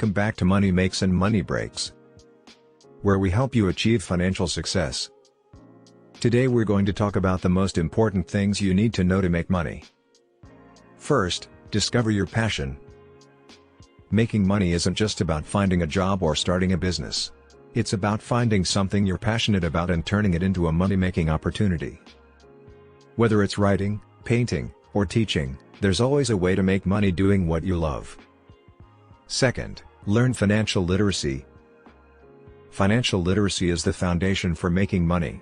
Welcome back to Money Makes and Money Breaks, where we help you achieve financial success. Today we're going to talk about the most important things you need to know to make money. First, discover your passion. Making money isn't just about finding a job or starting a business. It's about finding something you're passionate about and turning it into a money-making opportunity. Whether it's writing, painting, or teaching, there's always a way to make money doing what you love. Second, learn financial literacy. Financial literacy is the foundation for making money.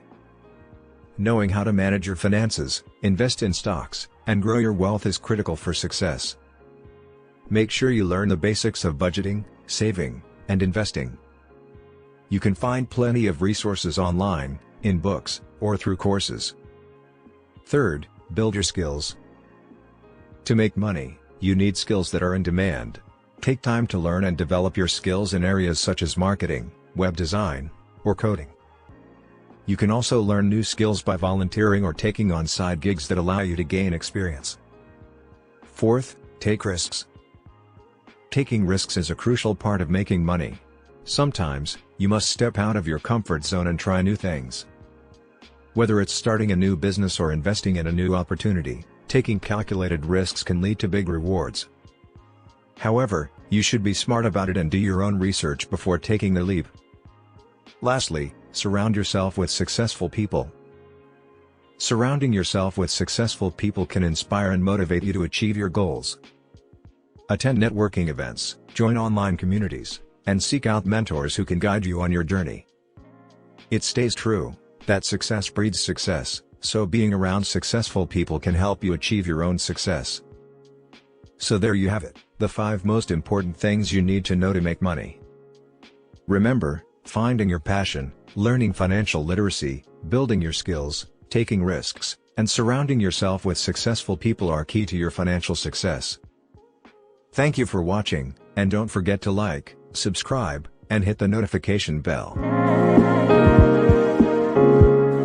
Knowing how to manage your finances, invest in stocks, and grow your wealth is critical for success. Make sure you learn the basics of budgeting, saving, and investing. You can find plenty of resources online, in books, or through courses. Third, build your skills. To make money, you need skills that are in demand. Take time to learn and develop your skills in areas such as marketing, web design, or coding. You can also learn new skills by volunteering or taking on side gigs that allow you to gain experience. Fourth, take risks. Taking risks is a crucial part of making money. Sometimes, you must step out of your comfort zone and try new things. Whether it's starting a new business or investing in a new opportunity, taking calculated risks can lead to big rewards. However, you should be smart about it and do your own research before taking the leap. Lastly, surround yourself with successful people. Surrounding yourself with successful people can inspire and motivate you to achieve your goals. Attend networking events, join online communities, and seek out mentors who can guide you on your journey. It stays true that success breeds success, so being around successful people can help you achieve your own success. So there you have it, the 5 most important things you need to know to make money. Remember, finding your passion, learning financial literacy, building your skills, taking risks, and surrounding yourself with successful people are key to your financial success. Thank you for watching, and don't forget to like, subscribe, and hit the notification bell.